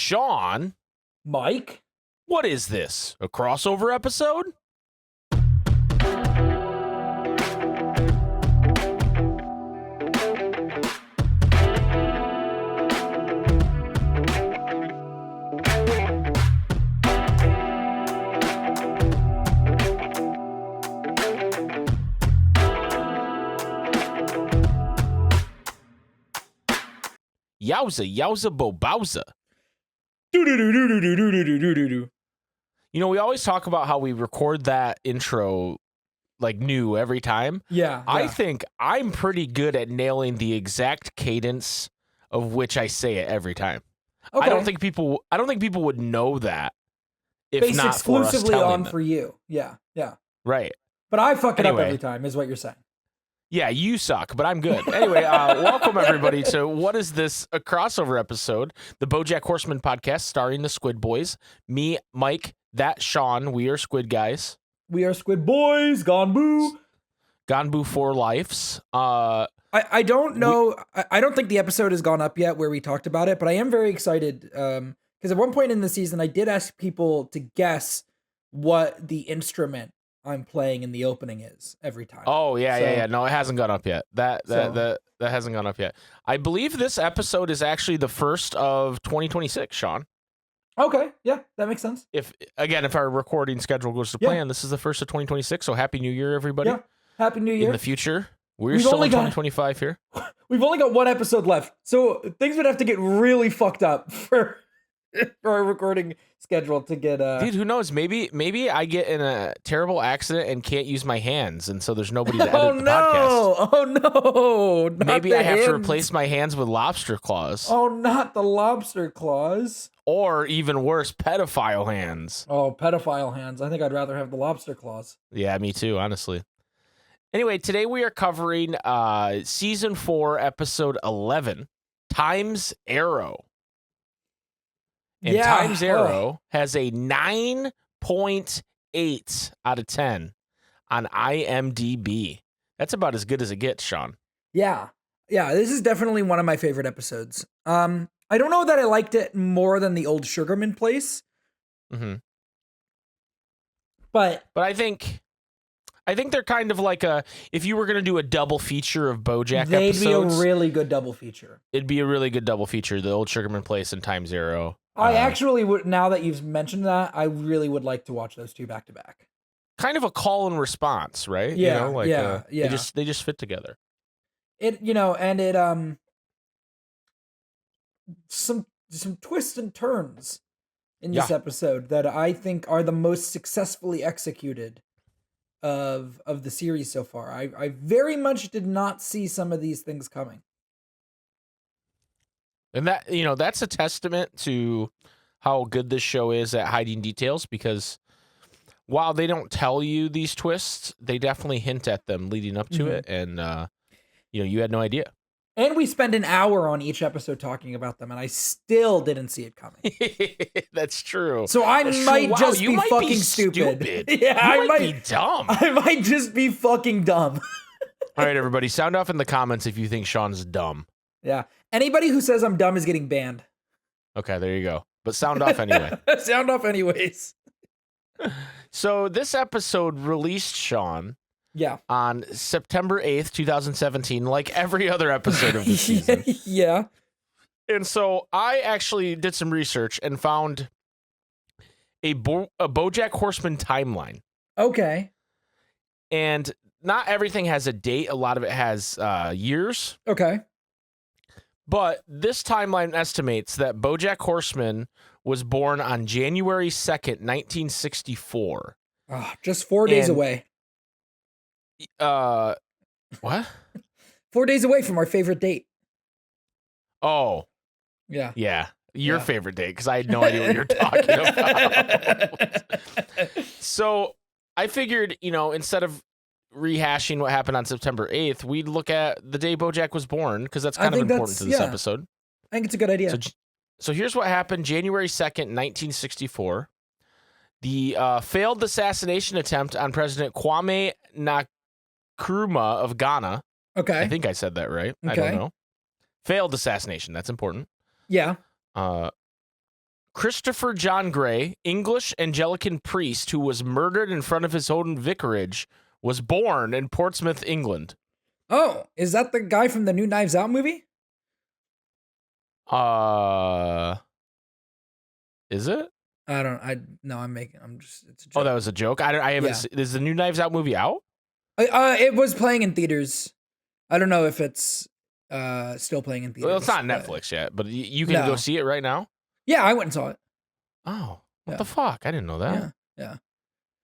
Sean, Mike? what is this? A crossover episode? Yowza bobowza. Do-do-do-do-do-do-do-do-do-do. You know, we always talk about how we record that intro like new every time. Yeah. I think I'm pretty good at nailing the exact cadence of which I say it every time. Okay. I don't think people would know that if Based not for us exclusively telling on them. for you. Yeah. Right. But I fuck it up Anyway. every time, is what you're saying. Yeah, you suck, but I'm good. Anyway, welcome everybody to What Is This? A crossover episode, the BoJack Horseman podcast starring the Squid Boys. Me, Mike, that Sean. We are Squid Guys. We are Squid Boys, Gonbu. Ganbu for lives. I don't know. I don't think the episode has gone up yet where we talked about it, but I am very excited because at one point in the season, I did ask people to guess what the instrument I'm playing in the opening is every time. Oh yeah. No, it hasn't gone up yet. That hasn't gone up yet. I believe this episode is actually the first of 2026, Sean. Okay, yeah, that makes sense. If our recording schedule goes to plan, this is the first of 2026. So happy New Year, everybody! Yeah, happy New Year. In the future, we're still in 2025 here. We've only got one episode left, so things would have to get really fucked up for our recording schedule to get. Dude, who knows? Maybe I get in a terrible accident and can't use my hands, and so there's nobody to edit the podcast. Oh no! Maybe I have to replace my hands with lobster claws. Oh, not the lobster claws. Or even worse, pedophile hands. Oh, pedophile hands. I think I'd rather have the lobster claws. Yeah, me too, honestly. Anyway, today we are covering Season 4, Episode 11, Time's Arrow. And Time's Arrow has a 9.8 out of 10 on IMDb. That's about as good as it gets, Sean. Yeah. Yeah, this is definitely one of my favorite episodes. I don't know that I liked it more than the old Sugarman Place. Mm-hmm. But I think they're kind of like if you were going to do a double feature of BoJack episodes. They'd be a really good double feature. It'd be a really good double feature, the old Sugarman Place and Time's Arrow. I actually would, now that you've mentioned that, I really would like to watch those two back to back. Kind of a call and response, right? Yeah, yeah. Yeah. They just fit together. Some twists and turns in this episode that I think are the most successfully executed of the series so far. I very much did not see some of these things coming. And that, that's a testament to how good this show is at hiding details, because while they don't tell you these twists, they definitely hint at them leading up to it. And, you had no idea. And we spend an hour on each episode talking about them, and I still didn't see it coming. That's true. So I might just be fucking stupid. Yeah, I might be dumb. I might just be fucking dumb. All right, everybody, sound off in the comments if you think Sean's dumb. Yeah. Anybody who says I'm dumb is getting banned. Okay, there you go. But sound off anyway. Sound off anyways. So this episode released, Sean, on September 8th, 2017, like every other episode of the season. Yeah. And so I actually did some research and found a BoJack Horseman timeline. Okay. And not everything has a date. A lot of it has years. Okay. But this timeline estimates that BoJack Horseman was born on January 2nd, 1964. Oh, just 4 days away. What? 4 days away from our favorite date. Oh. Yeah. Yeah. Your favorite date, because I had no idea what you're talking about. So I figured, instead of rehashing what happened on September 8th, we'd look at the day BoJack was born, because that's kind of important to this episode. I think it's a good idea. So here's what happened January 2nd, 1964. The failed assassination attempt on President Kwame Nkrumah of Ghana. Okay. I think I said that right. Okay. I don't know. Failed assassination. That's important. Yeah. Christopher John Gray, English Anglican priest who was murdered in front of his own vicarage, was born in Portsmouth, England. Oh, is that the guy from the new Knives Out movie? Is it? It's a joke. Oh, that was a joke. I haven't. Is the new Knives Out movie out? It was playing in theaters. I don't know if it's still playing in theaters. Well, it's not Netflix yet, but you can go see it right now. Yeah, I went and saw it. Oh, what the fuck? I didn't know that. Yeah.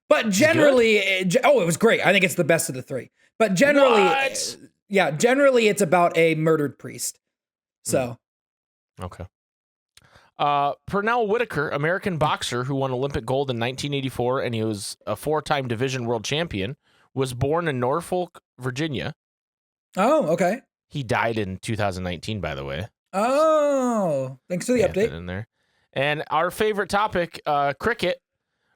But generally, it was great. I think it's the best of the three. But generally, generally it's about a murdered priest. So. Okay. Pernell Whitaker, American boxer who won Olympic gold in 1984, and he was a 4-time division world champion, was born in Norfolk, Virginia. Oh, okay. He died in 2019, by the way. Oh, thanks for the update. In there. And our favorite topic, cricket.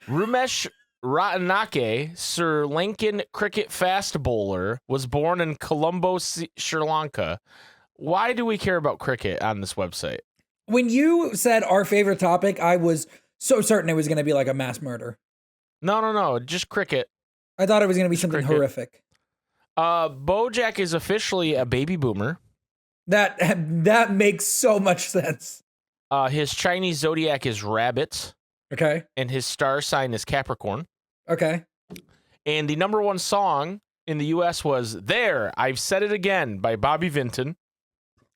Rumesh Ratanake, Sri Lankan cricket fast bowler, was born in Colombo, Sri Lanka. Why do we care about cricket on this website? When you said our favorite topic, I was so certain it was going to be like a mass murder. No, just cricket. I thought it was going to be something horrific. BoJack is officially a baby boomer. That makes so much sense. His Chinese zodiac is rabbit. Okay. And his star sign is Capricorn. Okay. And the number one song in the U.S. was "There, I've Said It Again" by Bobby Vinton.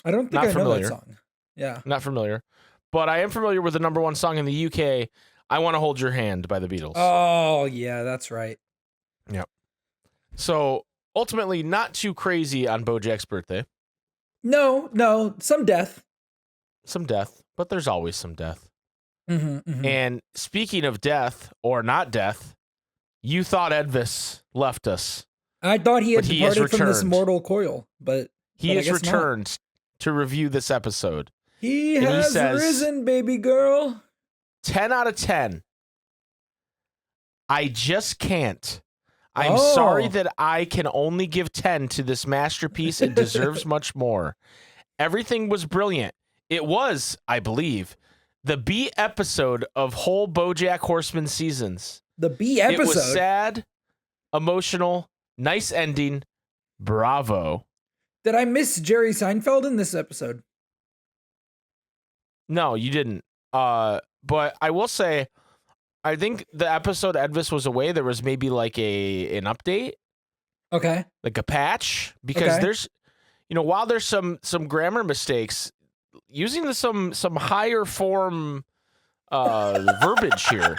I don't think I know that song. Yeah. Not familiar. But I am familiar with the number one song in the UK, "I Want to Hold Your Hand" by the Beatles. Oh, yeah, that's right. Yep. So, ultimately, not too crazy on BoJack's birthday. No, some death. Some death, but there's always some death. Mm-hmm. And speaking of death, or not death, you thought Edvis left us. I thought he had departed from this mortal coil, but he has returned to review this episode. He has risen, baby girl. 10 out of 10. I just can't. I'm sorry that I can only give 10 to this masterpiece. It deserves much more. Everything was brilliant. It was, I believe, the B episode of whole BoJack Horseman seasons. The B episode? It was sad, emotional, nice ending. Bravo. Did I miss Jerry Seinfeld in this episode? No, you didn't. But I will say, I think the episode Edvis was away, there was maybe like an update. Okay. Like a patch. Because there's, while there's some grammar mistakes, using some higher form verbiage here.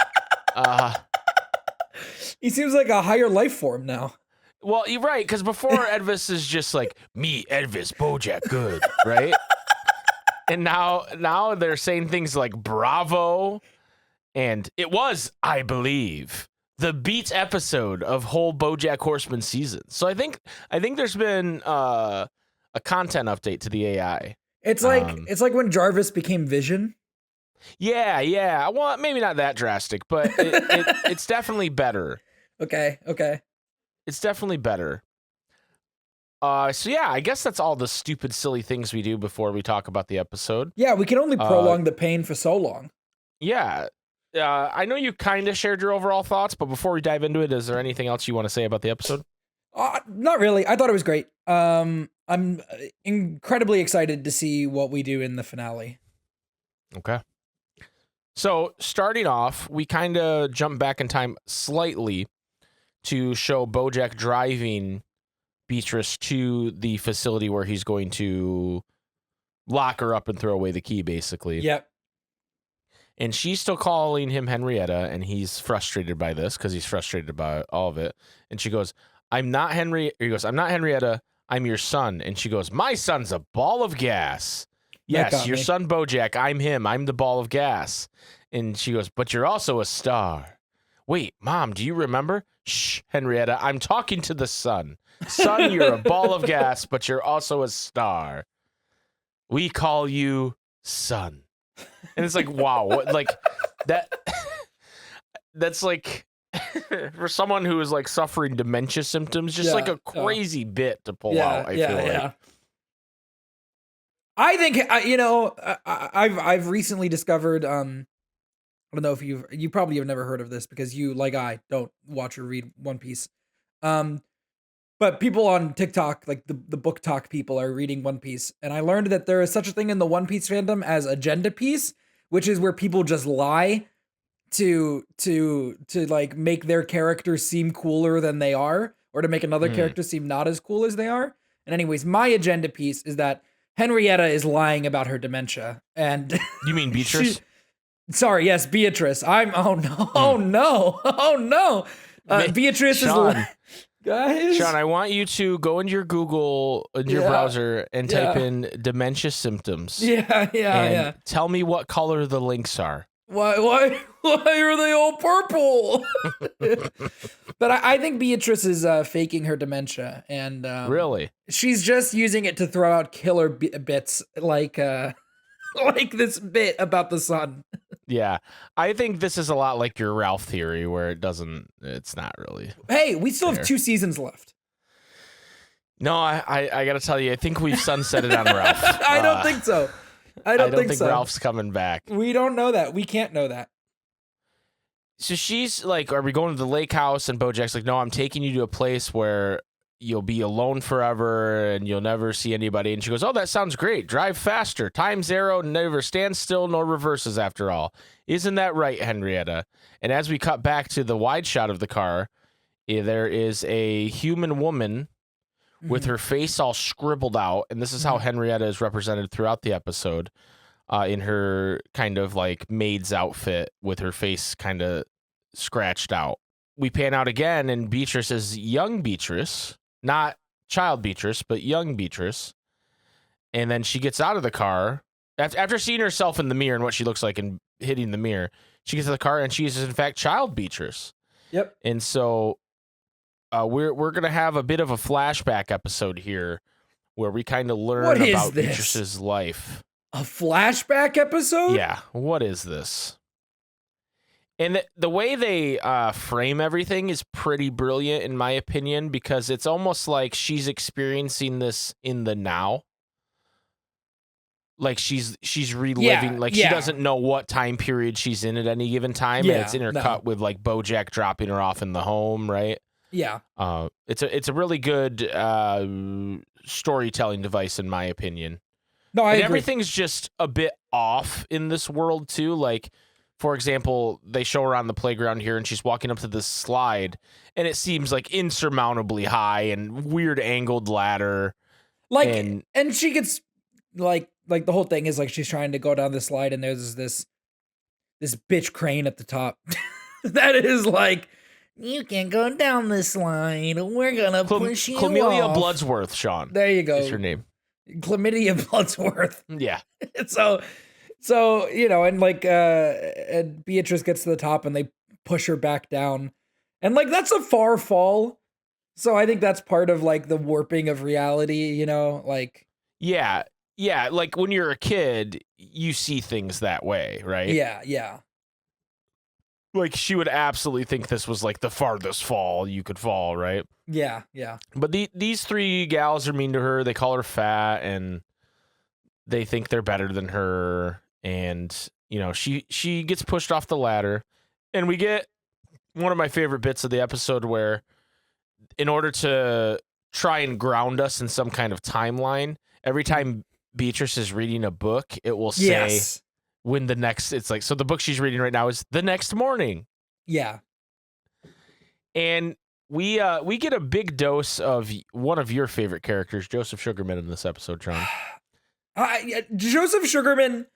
He seems like a higher life form now. Well, you're right, because before Edvis is just like, me, Edvis, BoJack, good, right? And now they're saying things like bravo, and it was, I believe, the beat episode of whole BoJack Horseman season. So I think there's been a content update to the AI. It's like when Jarvis became Vision. Yeah. Well, maybe not that drastic, but it's definitely better. Okay. It's definitely better. So yeah, I guess that's all the stupid, silly things we do before we talk about the episode. Yeah, we can only prolong the pain for so long. Yeah. I know you kind of shared your overall thoughts, but before we dive into it, is there anything else you want to say about the episode? Not really. I thought it was great. I'm incredibly excited to see what we do in the finale. Okay. So starting off, we kind of jump back in time slightly to show BoJack driving Beatrice to the facility where he's going to lock her up and throw away the key, basically. Yep. And she's still calling him Henrietta, and he's frustrated by this because he's frustrated by all of it. And she goes, I'm not Henrietta, I'm your son. And she goes, my son's a ball of gas. Yes, your son BoJack, I'm him. I'm the ball of gas. And she goes, but you're also a star. Wait, Mom, do you remember? Shh, Henrietta, I'm talking to the son. Son, you're a ball of gas, but you're also a star. We call you Son. And it's like, wow, like that. That's like for someone who is like suffering dementia symptoms, just like a crazy bit to pull out. I feel like. I think I've recently discovered I don't know if you probably have never heard of this because you, like I, don't watch or read One Piece. Um, but people on TikTok, like the book talk people, are reading One Piece, and I learned that there is such a thing in the One Piece fandom as agenda piece, which is where people just lie to like make their character seem cooler than they are, or to make another Mm. character seem not as cool as they are. And anyways, my agenda piece is that Henrietta is lying about her dementia, and You mean she. Beatrice? Sorry, yes, Beatrice. Oh no, oh no, oh no. Beatrice Sean, is. Guys, Sean, I want you to go into your Google, into your browser, and type in dementia symptoms. Yeah, and tell me what color the links are. Why are they all purple? But I think Beatrice is faking her dementia, and Really? she's just using it to throw out killer bits like like this bit about the sun. Yeah. I think this is a lot like your Ralph theory where it's not really. Hey, we still Fair. have 2 seasons left. No, I got to tell you, I think we've sunsetted on Ralph. I don't think so. I don't think so. Ralph's coming back. We don't know that. We can't know that. So she's like, are we going to the lake house? And Bojack's like, no, I'm taking you to a place where you'll be alone forever and you'll never see anybody. And she goes, oh, that sounds great. Drive faster. Time's arrow never stands still nor reverses after all. Isn't that right, Henrietta? And as we cut back to the wide shot of the car, there is a human woman with her face all scribbled out. And this is how Henrietta is represented throughout the episode, in her kind of like maid's outfit with her face kind of scratched out. We pan out again, and Beatrice is young Beatrice, not child Beatrice, but young Beatrice. And then she gets out of the car after seeing herself in the mirror and what she looks like and hitting the mirror. She gets out of the car, and she is in fact child Beatrice. Yep. And so we're gonna have a bit of a flashback episode here, where we kind of learn about Beatrice's life. A flashback episode? Yeah. What is this? And the way they frame everything is pretty brilliant, in my opinion, because it's almost like she's experiencing this in the now. Like she's reliving, she doesn't know what time period she's in at any given time, and it's intercut with like Bojack dropping her off in the home, right? Yeah. It's a really good storytelling device, in my opinion. No, I agree. Everything's just a bit off in this world too. Like, for example, they show her on the playground here, and she's walking up to this slide, and it seems like insurmountably high and weird angled ladder. Like, and she gets like the whole thing is like she's trying to go down the slide, and there's this bitch crane at the top that is like, you can go down this slide. We're gonna push you Chlamydia off. Bloodsworth, Sean. There you go. Is her name. Chlamydia Bloodsworth. Yeah. So, you know, and like and Beatrice gets to the top and they push her back down. And like that's a far fall. So I think that's part of like the warping of reality, you know, like Yeah. Yeah, like when you're a kid, you see things that way, right? Yeah. Like she would absolutely think this was like the farthest fall you could fall, right? Yeah. But these 3 gals are mean to her. They call her fat, and they think they're better than her. And, you know, she gets pushed off the ladder. And we get one of my favorite bits of the episode where, in order to try and ground us in some kind of timeline, every time Beatrice is reading a book, it will say when the next, it's like, so the book she's reading right now is the next morning. Yeah. And we get a big dose of one of your favorite characters, Joseph Sugarman, in this episode, Sean. Joseph Sugarman,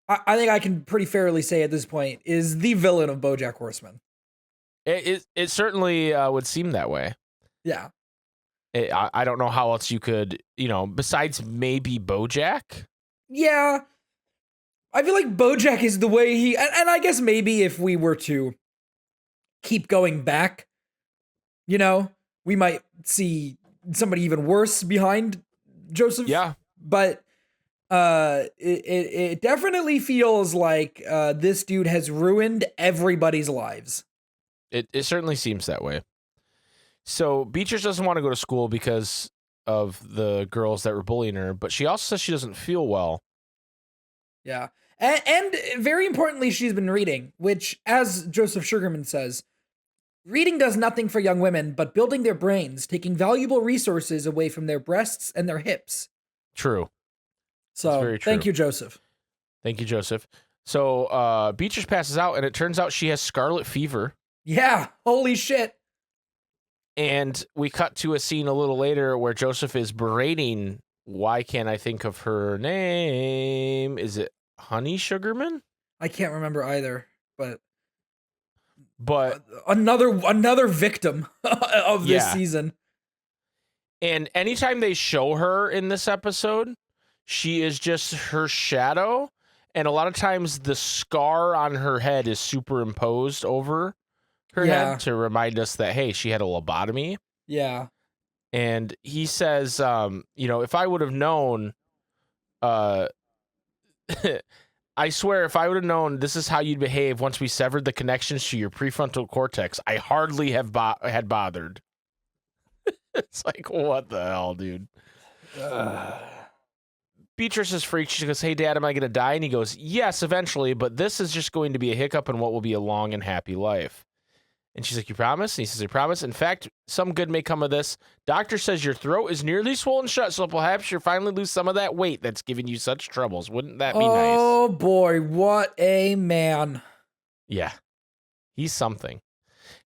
I think I can pretty fairly say at this point, is the villain of BoJack Horseman. It certainly would seem that way. Yeah. I don't know how else you could, you know, besides maybe BoJack. Yeah. I feel like BoJack is the way he, and I guess maybe if we were to keep going back, you know, we might see somebody even worse behind Joseph. Yeah. But it definitely feels like this dude has ruined everybody's lives. It certainly seems that way. So Beatrice doesn't want to go to school because of the girls that were bullying her, but she also says she doesn't feel well. Yeah. And very importantly, she's been reading, which, as Joseph Sugarman says, reading does nothing for young women but building their brains, taking valuable resources away from their breasts and their hips. True. So, That's very true. thank you, Joseph. Thank you, Joseph. So, Beatrice passes out, and it turns out she has scarlet fever. Yeah, holy shit. And we cut to a scene a little later where Joseph is berating, why can't I think of her name? Is it Honey Sugarman? I can't remember either, but But another victim of this Yeah. season. And anytime they show her in this episode, she is just her shadow. And a lot of times the scar on her head is superimposed over her Yeah. head to remind us that, hey, she had a lobotomy. Yeah. And he says, if I would have known, I swear, if I would have known this is how you'd behave once we severed the connections to your prefrontal cortex, I hardly have had bothered. It's like, what the hell, dude? Beatrice is freaked. She goes, hey, Dad, am I going to die? And he goes, yes, eventually, but this is just going to be a hiccup in what will be a long and happy life. And she's like, you promise? And he says, I promise. In fact, some good may come of this. Doctor says your throat is nearly swollen shut, so perhaps you'll finally lose some of that weight that's giving you such troubles. Wouldn't that be nice? Oh, boy. What a man. Yeah. He's something.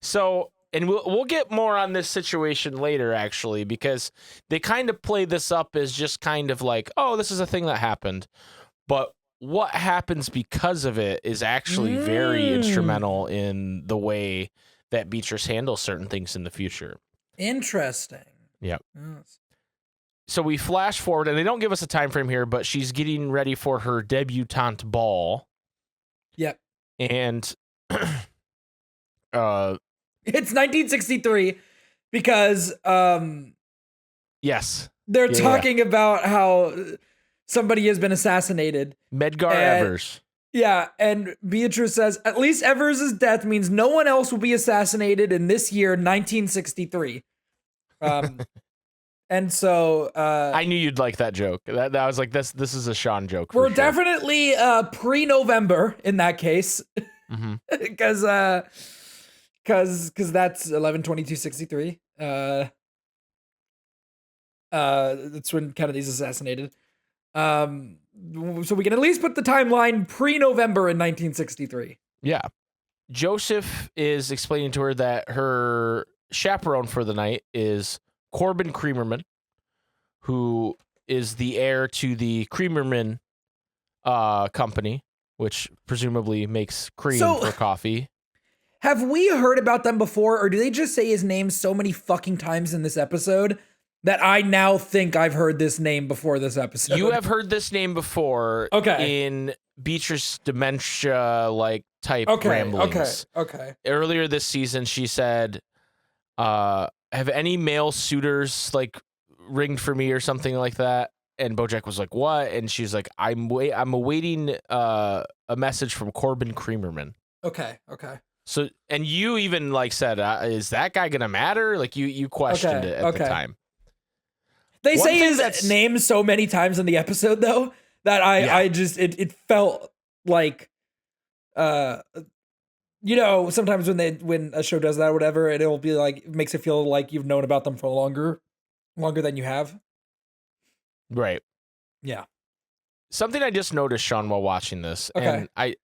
So, and we'll get more on this situation later, actually, because they kind of play this up as just kind of like, oh, this is a thing that happened. But what happens because of it is actually very instrumental in the way that Beatrice handles certain things in the future. Interesting. Yep. Yes. So we flash forward, and they don't give us a time frame here, but she's getting ready for her debutante ball. Yep. And it's 1963 because yes, they're talking about how somebody has been assassinated. Medgar Evers. Yeah, and Beatrice says, at least Evers' death means no one else will be assassinated in this year, 1963. And so I knew you'd like that joke. That was like, this is a Sean joke. We're sure. definitely pre-November in that case. Because that's 11/22/63. That's when Kennedy's assassinated. So we can at least put the timeline pre-November in 1963. Yeah. Joseph is explaining to her that her chaperone for the night is Corbin Creamerman, who is the heir to the Creamerman company, which presumably makes cream for coffee. Have we heard about them before, or do they just say his name so many fucking times in this episode that I now think I've heard this name before this episode? You have heard this name before in Beatrice dementia type ramblings. Okay. Earlier this season, she said, have any male suitors ringed for me or something like that? And Bojack was like, what? And she's like, I'm awaiting a message from Corbin Creamerman. Okay. So, and you even said, is that guy gonna matter? You questioned it at the time. They say his name so many times in the episode though that I just it felt like sometimes when a show does that or whatever, and it'll be like, it makes it feel like you've known about them for longer than you have. Right. Yeah. Something I just noticed, Sean, while watching this, and I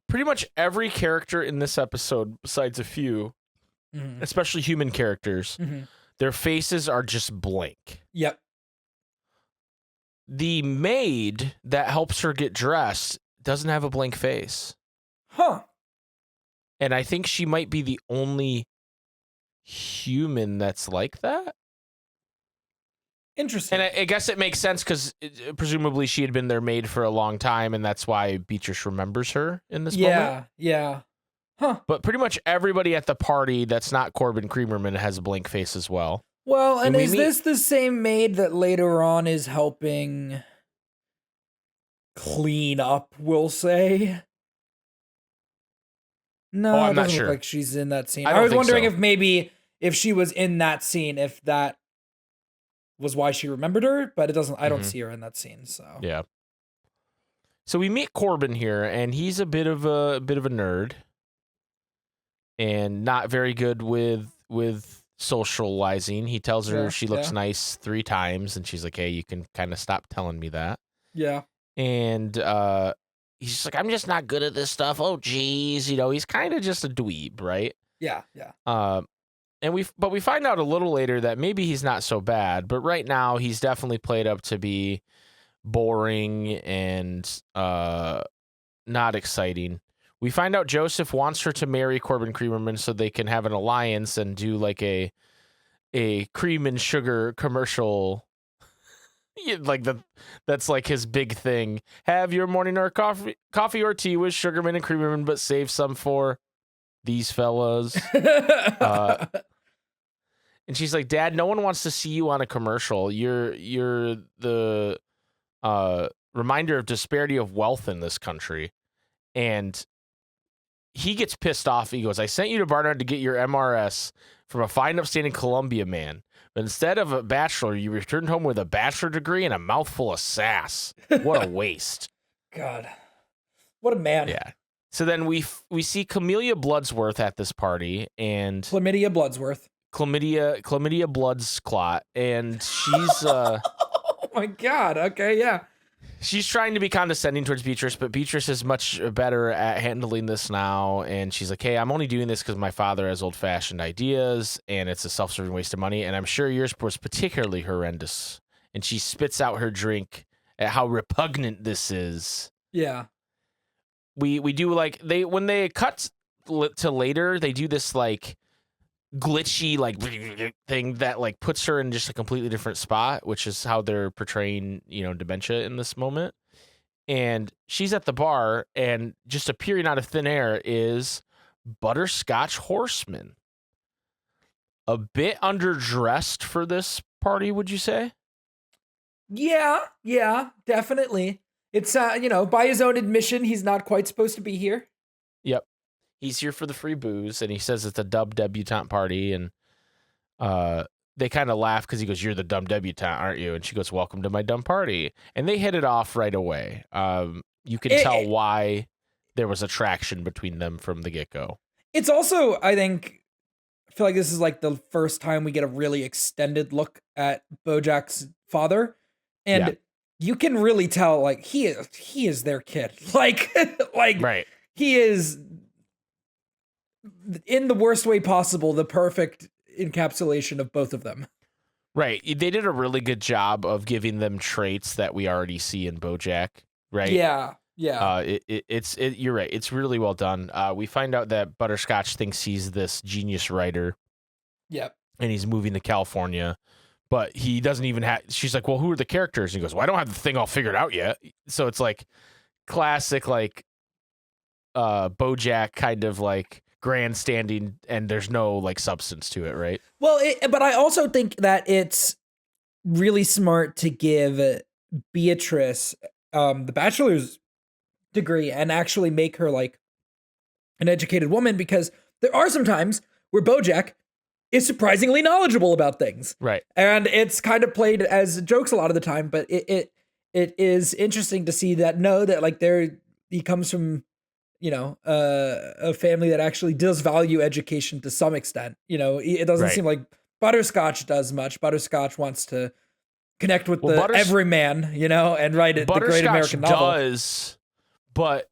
pretty much every character in this episode, besides a few, especially human characters, their faces are just blank. Yep. The maid that helps her get dressed doesn't have a blank face. Huh. And I think she might be the only human that's like that. Interesting. And I guess it makes sense because presumably she had been their maid for a long time, and that's why Beatrice remembers her in this moment. Yeah. Huh. But pretty much everybody at the party that's not Corbin Creamerman has a blank face as well. Well, and is this the same maid that later on is helping clean up, we'll say? No, I'm it not doesn't sure. look like she's in that scene. I was wondering if she was in that scene, if that was why she remembered her, but it doesn't. I don't see her in that scene. So yeah. So we meet Corbin here, and he's a bit of a nerd, and not very good with socializing. He tells her she looks nice 3 times, and she's like, "Hey, you can kind of stop telling me that." Yeah. And he's just like, "I'm just not good at this stuff." Oh, geez, he's kind of just a dweeb, right? Yeah. Yeah. And we find out a little later that maybe he's not so bad, but right now he's definitely played up to be boring and not exciting. We find out Joseph wants her to marry Corbin Creamerman so they can have an alliance and do like a cream and sugar commercial. Like that's like his big thing. Have your morning or coffee or tea with Sugarman and Creamerman, but save some for these fellas. And she's like, "Dad, no one wants to see you on a commercial. You're the reminder of disparity of wealth in this country." And he gets pissed off. He goes, "I sent you to Barnard to get your MRS from a fine, upstanding Columbia man. But instead of a bachelor, you returned home with a bachelor degree and a mouthful of sass. What a waste." God. What a man. Yeah. So then we see Camellia Bloodsworth at this party, and Chlamydia Bloodsworth. Chlamydia Blood's clot, and she's oh my God. Okay, yeah. She's trying to be condescending towards Beatrice, but Beatrice is much better at handling this now. And she's like, "Hey, I'm only doing this because my father has old-fashioned ideas, and it's a self-serving waste of money. And I'm sure yours was particularly horrendous." And she spits out her drink at how repugnant this is. Yeah. We do like when they cut to later, they do this like glitchy like thing that like puts her in just a completely different spot, which is how they're portraying dementia in this moment. And she's at the bar, and just appearing out of thin air is Butterscotch Horseman. A bit underdressed for this party, would you say? Yeah, definitely. It's by his own admission, he's not quite supposed to be here. Yep. He's here for the free booze, and he says it's a dub debutante party, and they kind of laugh because he goes, "You're the dumb debutante, aren't you?" And she goes, "Welcome to my dumb party." And they hit it off right away. You can tell why there was attraction between them from the get-go. It's also, I feel like this is like the first time we get a really extended look at BoJack's father, and you can really tell like he is their kid. Like right. He is, in the worst way possible, the perfect encapsulation of both of them. Right. They did a really good job of giving them traits that we already see in BoJack, right? Yeah. You're right. It's really well done. We find out that Butterscotch thinks he's this genius writer. Yep. And he's moving to California, but he doesn't even have. She's like, "Well, who are the characters?" And he goes, "Well, I don't have the thing all figured out yet." So it's like classic, like BoJack kind of like grandstanding, and there's no like substance to it, right? Well, but I also think that it's really smart to give Beatrice the bachelor's degree and actually make her like an educated woman, because there are some times where BoJack is surprisingly knowledgeable about things, right? And it's kind of played as jokes a lot of the time, but it is interesting to see that like he comes from a family that actually does value education to some extent. It doesn't seem like Butterscotch does much. Butterscotch wants to connect with the everyman, and write the great American novel. Does, but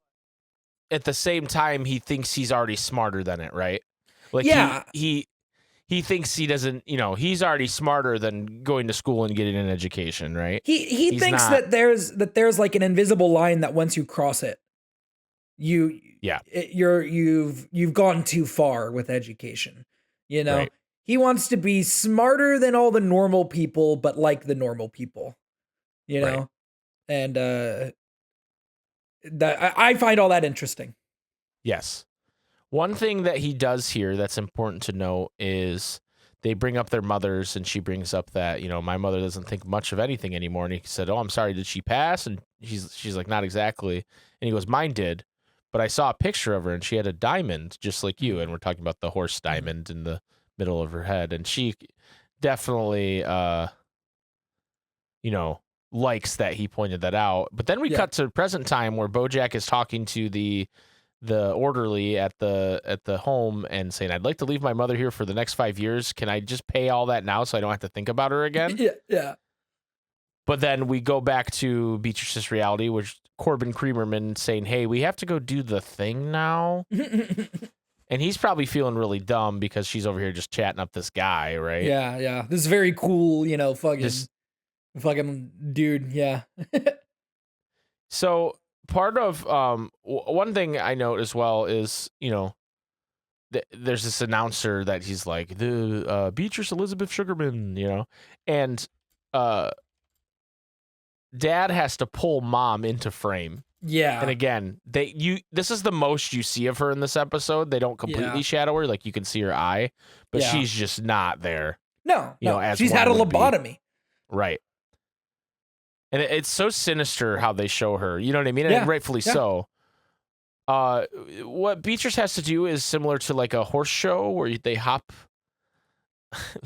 at the same time, he thinks he's already smarter than it, right? Like he thinks he doesn't, he's already smarter than going to school and getting an education, right? He thinks that there's like an invisible line that once you cross it, you've gone too far with education. Right. He wants to be smarter than all the normal people, but like the normal people, right. And that I find all that interesting. Yes. One thing that he does here that's important to note is they bring up their mothers, and she brings up that, my mother doesn't think much of anything anymore. And he said, "Oh, I'm sorry, did she pass?" And she's like, "Not exactly." And he goes, "Mine did, but I saw a picture of her, and she had a diamond just like you." And we're talking about the horse diamond in the middle of her head. And she definitely, likes that he pointed that out. But then we cut to present time where Bojack is talking to the orderly at the home and saying, I'd like to leave my mother here for the next 5 years. Can I just pay all that now so I don't have to think about her again? Yeah. But then we go back to Beatrice's reality, which Corbin Creamerman saying, hey, we have to go do the thing now. And he's probably feeling really dumb because she's over here just chatting up this guy, right? Yeah. This is very cool, fucking dude. Yeah. So part of one thing I note as well is, there's this announcer that he's like, the Beatrice Elizabeth Sugarman, and Dad has to pull Mom into frame. Yeah. And again, this is the most you see of her in this episode. They don't completely shadow her, like you can see her eye, but she's just not there. No, as she's had a lobotomy. Right. And it's so sinister how they show her. You know what I mean? And rightfully so. What Beatrice has to do is similar to like a horse show where they hop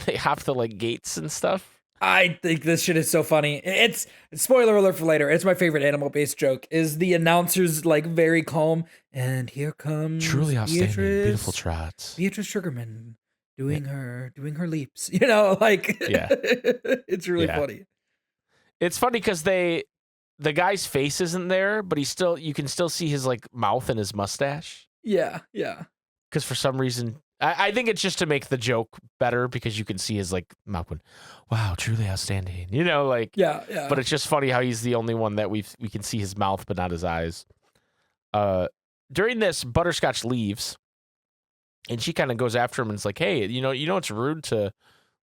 the like gates and stuff. I think this shit is so funny. It's spoiler alert for later. It's my favorite animal-based joke. Is the announcer's like very calm, and here comes truly outstanding, beautiful trots. Beatrice Sugarman doing her leaps. It's really funny. It's funny because the guy's face isn't there, but you can still see his like mouth and his mustache. Yeah. Because for some reason, I think it's just to make the joke better because you can see his like mouth. Wow, truly outstanding. Yeah. But it's just funny how he's the only one that we can see his mouth but not his eyes. During this, Butterscotch leaves, and she kind of goes after him and is like, "Hey, it's rude to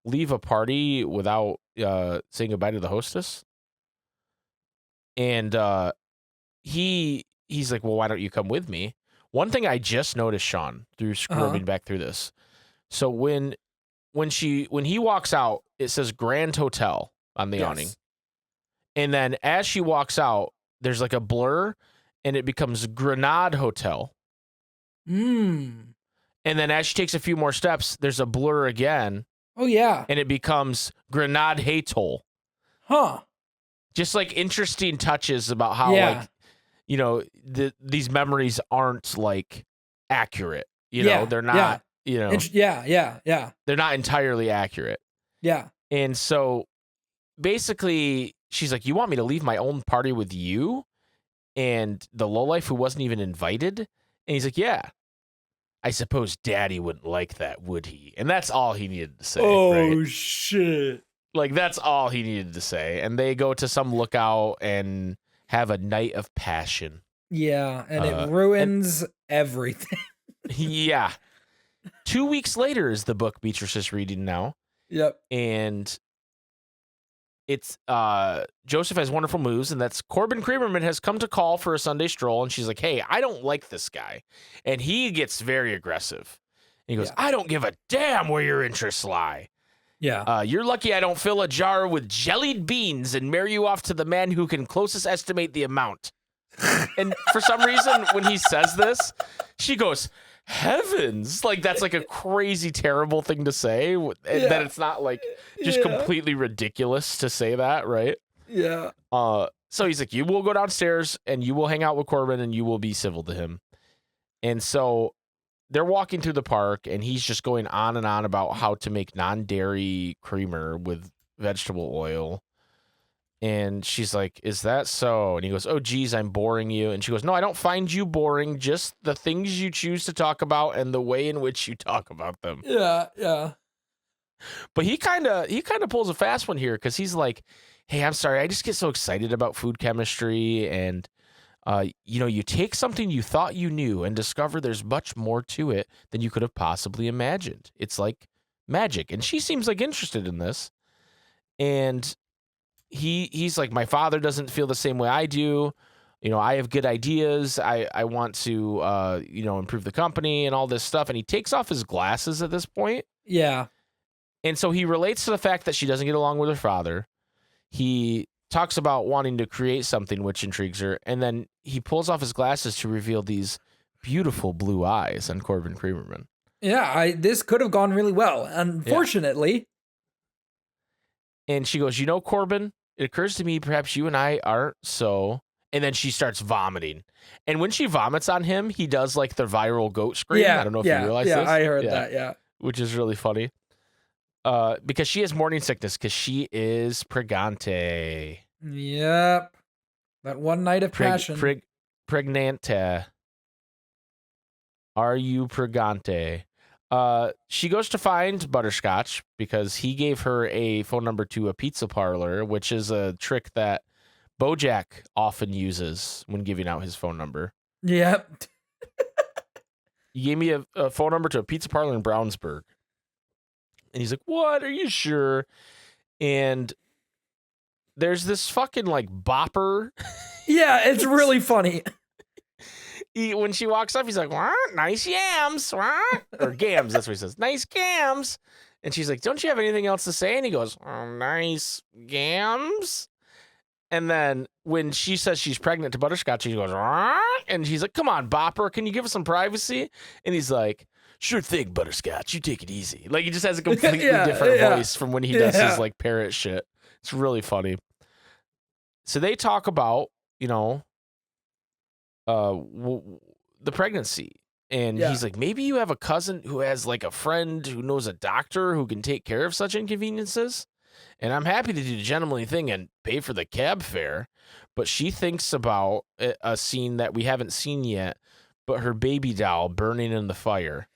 leave a party without saying goodbye to the hostess." And he's like, "Well, why don't you come with me?" One thing I just noticed, Sean, through scrubbing back through this. So when he walks out, it says Grand Hotel on the awning. And then as she walks out, there's like a blur and it becomes Grenade Hotel. And then as she takes a few more steps, there's a blur again. Oh, yeah. And it becomes Grenade Hatol. Huh. Just like interesting touches about how these memories aren't like accurate. They're not, they're not entirely accurate. Yeah. And so basically she's like, you want me to leave my own party with you and the lowlife who wasn't even invited? And he's like, yeah, I suppose Daddy wouldn't like that, would he? And that's all he needed to say. Oh, right? shit. Like, that's all he needed to say. And they go to some lookout and have a night of passion. Yeah, and it ruins everything. Yeah. 2 weeks later is the book Beatrice is reading now. Yep. And it's Joseph has wonderful news, and that's Corbin Creamerman has come to call for a Sunday stroll, and she's like, hey, I don't like this guy. And he gets very aggressive. And he goes, I don't give a damn where your interests lie. Yeah. You're lucky I don't fill a jar with jellied beans and marry you off to the man who can closest estimate the amount. And for some reason, when he says this, she goes, heavens. Like, that's like a crazy, terrible thing to say. That it's not like just completely ridiculous to say that, right? Yeah. So he's like, you will go downstairs and you will hang out with Corbin and you will be civil to him. And so they're walking through the park and he's just going on and on about how to make non-dairy creamer with vegetable oil. And she's like, is that so? And he goes, oh, geez, I'm boring you. And she goes, no, I don't find you boring. Just the things you choose to talk about and the way in which you talk about them. Yeah. But he kind of pulls a fast one here because he's like, hey, I'm sorry. I just get so excited about food chemistry. And, you take something you thought you knew and discover there's much more to it than you could have possibly imagined. It's like magic. And she seems like interested in this. And he's like, my father doesn't feel the same way I do. I have good ideas. I want to, improve the company and all this stuff. And he takes off his glasses at this point. Yeah. And so he relates to the fact that she doesn't get along with her father. He talks about wanting to create something which intrigues her. And then he pulls off his glasses to reveal these beautiful blue eyes on Corbin Creamerman. Yeah, this could have gone really well. Unfortunately. Yeah. And she goes, Corbin, It occurs to me perhaps you and I aren't so. And then she starts vomiting. And when she vomits on him, he does like the viral goat scream. I don't know if you realize this. I heard that, yeah. Which is really funny. Because she has morning sickness because she is pregante. Yep. That one night of passion. Pregnante. Are you pregante? She goes to find Butterscotch because he gave her a phone number to a pizza parlor, which is a trick that BoJack often uses when giving out his phone number. Yep. He gave me a phone number to a pizza parlor in Brownsburg. And he's like, what? Are you sure? And there's this fucking like bopper. Yeah, it's really funny. When she walks up, he's like, nice yams. Or gams, that's what he says. Nice gams. And she's like, don't you have anything else to say? And he goes, nice gams. And then when she says she's pregnant to Butterscotch, she goes, and she's like, come on, bopper, can you give us some privacy? And he's like, sure thing, Butterscotch, you take it easy. Like, he just has a completely different voice from when he does his like parrot shit. It's really funny. So they talk about, the pregnancy. And he's like, maybe you have a cousin who has like a friend who knows a doctor who can take care of such inconveniences. And I'm happy to do the gentlemanly thing and pay for the cab fare. But she thinks about a scene that we haven't seen yet, but her baby doll burning in the fire.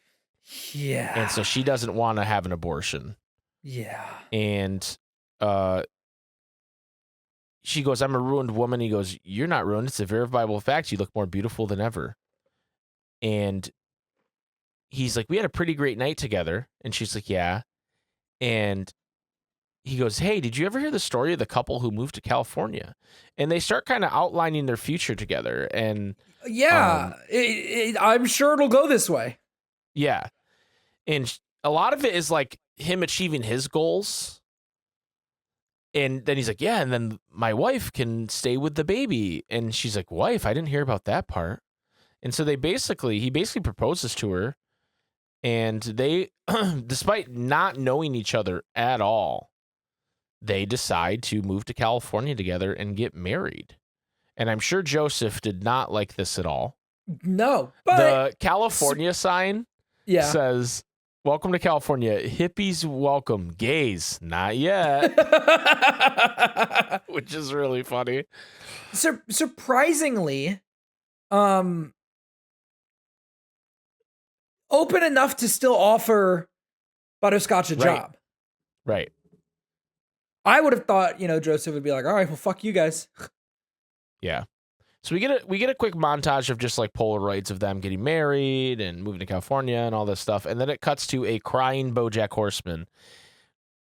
Yeah. And so she doesn't want to have an abortion. Yeah. And she goes, I'm a ruined woman. He goes, you're not ruined. It's a verifiable fact. You look more beautiful than ever. And he's like, we had a pretty great night together. And she's like, yeah. And he goes, hey, did you ever hear the story of the couple who moved to California? And they start kind of outlining their future together. And yeah, I'm sure it'll go this way. Yeah. And a lot of it is like him achieving his goals. And then he's like, yeah, and then my wife can stay with the baby. And she's like, wife? I didn't hear about that part. And so he basically proposes to her. And they, despite not knowing each other at all, they decide to move to California together and get married. And I'm sure Joseph did not like this at all. No. But the California sign yeah. says, welcome to California. Hippies welcome. Gays, not yet. Which is really funny. Surprisingly, open enough to still offer Butterscotch a job. Right. I would have thought, Joseph would be like, all right, well, fuck you guys. Yeah. So we get a quick montage of just like Polaroids of them getting married and moving to California and all this stuff. And then it cuts to a crying BoJack Horseman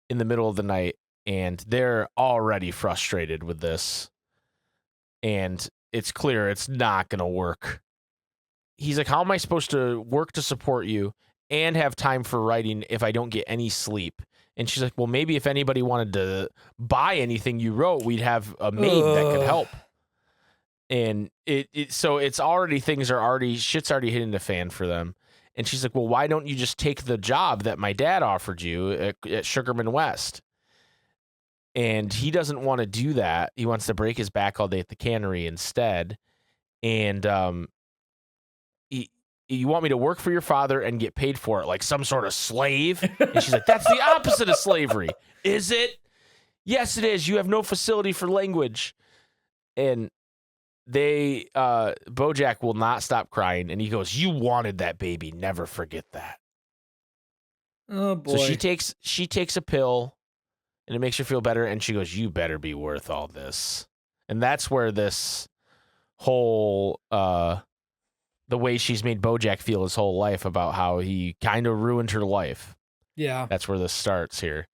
in the middle of the night. And they're already frustrated with this. And it's clear it's not going to work. He's like, how am I supposed to work to support you and have time for writing if I don't get any sleep? And she's like, well, maybe if anybody wanted to buy anything you wrote, we'd have a maid that could help. And so it's already, shit's already hitting the fan for them. And she's like, well, why don't you just take the job that my dad offered you at Sugarman West? And he doesn't want to do that. He wants to break his back all day at the cannery instead. And you want me to work for your father and get paid for it like some sort of slave? And she's like, that's the opposite of slavery. Is it? Yes, it is. You have no facility for language. And BoJack will not stop crying. And he goes, you wanted that baby. Never forget that. Oh, boy. So she takes a pill and it makes her feel better. And she goes, you better be worth all this. And that's where this whole, the way she's made BoJack feel his whole life about how he kind of ruined her life. Yeah. That's where this starts here.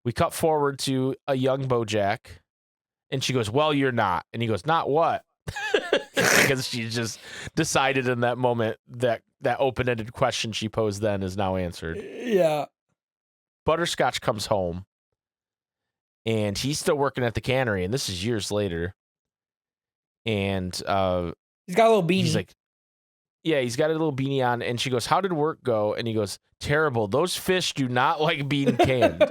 We cut forward to a young BoJack, and she goes, well, you're not. And he goes, not what? Because she just decided in that moment that open-ended question she posed then is now answered. Yeah. Butterscotch comes home, and he's still working at the cannery, and this is years later. And he's got a little beanie. He's like, yeah, he's got a little beanie on, and she goes, how did work go? And he goes, terrible. Those fish do not like being canned.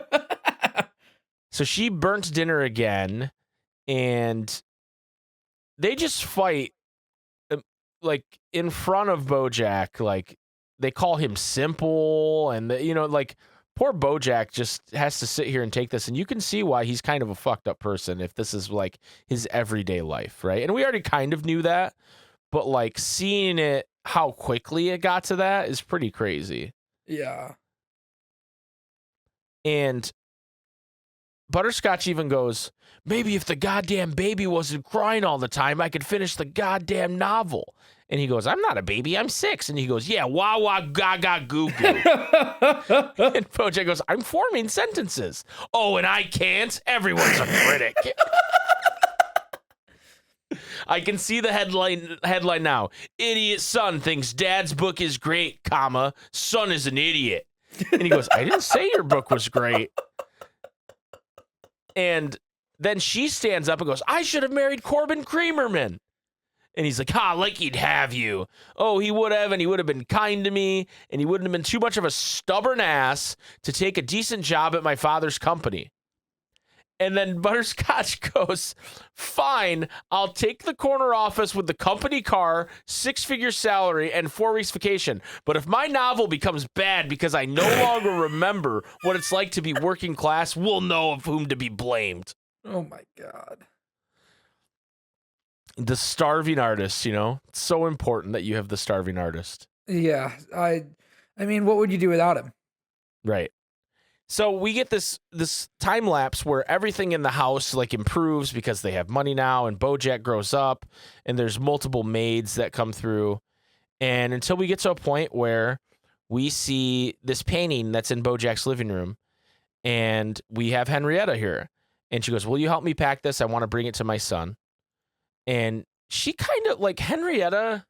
So she burnt dinner again, and they just fight like in front of Bojack. Like they call him simple, and like poor Bojack just has to sit here and take this, and you can see why he's kind of a fucked up person if this is like his everyday life, right? And we already kind of knew that, but like seeing it, how quickly it got to that is pretty crazy. Yeah. And Butterscotch even goes, maybe if the goddamn baby wasn't crying all the time, I could finish the goddamn novel. And he goes, I'm not a baby, I'm 6. And he goes, yeah, wah, wah, gaga, goo, goo. And Bojack goes, I'm forming sentences. Oh, and I can't? Everyone's a critic. I can see the headline now. Idiot son thinks dad's book is great, comma, son is an idiot. And he goes, I didn't say your book was great. And then she stands up and goes, I should have married Corbin Creamerman. And he's like, like he'd have you. Oh, he would have, and he would have been kind to me, and he wouldn't have been too much of a stubborn ass to take a decent job at my father's company. And then Butterscotch goes, fine, I'll take the corner office with the company car, 6-figure salary, and 4 weeks vacation. But if my novel becomes bad because I no longer remember what it's like to be working class, we'll know of whom to be blamed. Oh, my God. The starving artist, it's so important that you have the starving artist. Yeah, I mean, what would you do without him? Right. So we get this time lapse where everything in the house like improves because they have money now, and Bojack grows up, and there's multiple maids that come through, and until we get to a point where we see this painting that's in Bojack's living room, and we have Henrietta here, and she goes, will you help me pack this? I want to bring it to my son. And she kind of like Henrietta,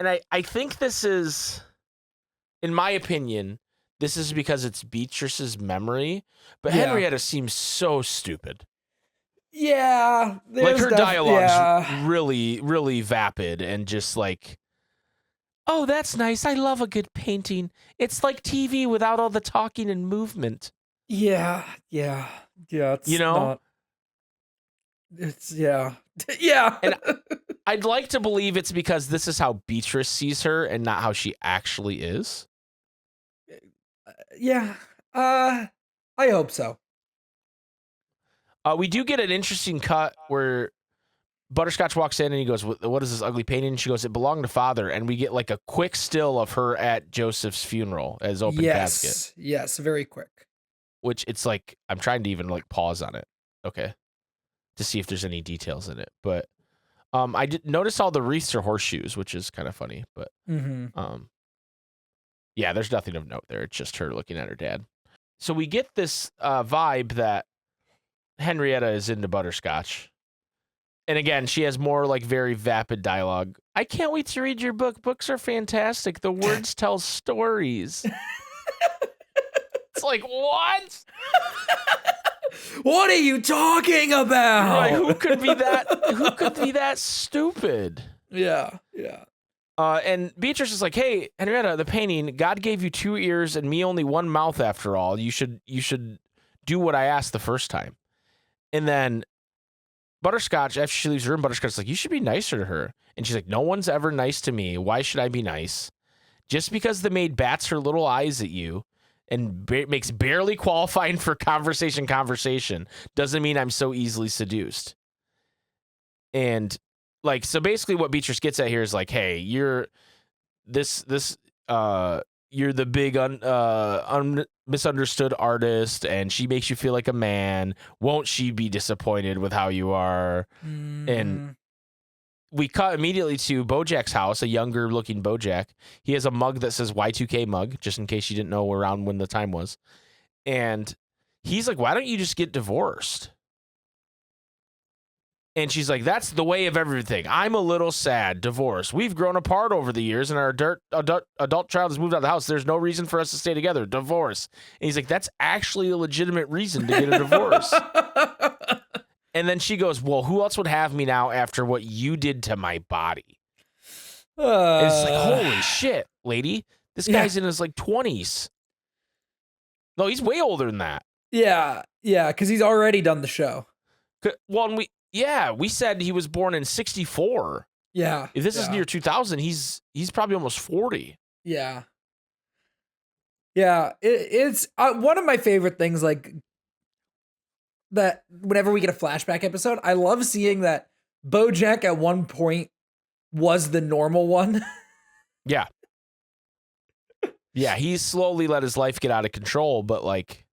and I think this is, in my opinion, this is because it's Beatrice's memory, but Yeah. Henrietta seems so stupid. Yeah. Like her dialogue's really, really vapid and just like, oh, that's nice. I love a good painting. It's like TV without all the talking and movement. Yeah. It's not, it's yeah. And I'd like to believe it's because this is how Beatrice sees her and not how she actually is. Yeah. I hope so. We do get an interesting cut where Butterscotch walks in and he goes, what is this ugly painting? And she goes, it belonged to father. And we get like a quick still of her at Joseph's funeral as open casket. Yes, very quick. Which it's like, I'm trying to even like pause on it. Okay. To see if there's any details in it. But I did notice all the wreaths are horseshoes, which is kind of funny. But yeah, there's nothing of note there. It's just her looking at her dad. So we get this vibe that Henrietta is into Butterscotch. And again, she has more like very vapid dialogue. I can't wait to read your book. Books are fantastic. The words tell stories. It's like, what? What are you talking about? Like, who could be that stupid? Yeah. And Beatrice is like, hey, Henrietta, the painting, God gave you 2 ears and me only 1 mouth after all. You should do what I asked the first time. And then Butterscotch, after she leaves the room, Butterscotch's like, you should be nicer to her. And she's like, no one's ever nice to me. Why should I be nice? Just because the maid bats her little eyes at you and makes barely qualifying for conversation doesn't mean I'm so easily seduced. And like, so basically what Beatrice gets at here is like, hey, you're you're the big misunderstood artist, and she makes you feel like a man. Won't she be disappointed with how you are? And we cut immediately to Bojack's house, a younger looking Bojack. He has a mug that says Y2K mug, just in case you didn't know around when the time was. And he's like, why don't you just get divorced? And she's like, that's the way of everything. I'm a little sad. Divorce. We've grown apart over the years, and our adult child has moved out of the house. There's no reason for us to stay together. Divorce. And he's like, that's actually a legitimate reason to get a divorce. And then she goes, well, who else would have me now after what you did to my body? And it's like, holy shit, lady. This guy's in his like 20s. No, he's way older than that. Yeah, because he's already done the show. Well, we said he was born in 64. Yeah. If this is near 2000, he's probably almost 40. Yeah. Yeah. It's one of my favorite things, like, that whenever we get a flashback episode, I love seeing that BoJack at one point was the normal one. Yeah. Yeah, he's slowly let his life get out of control, but like,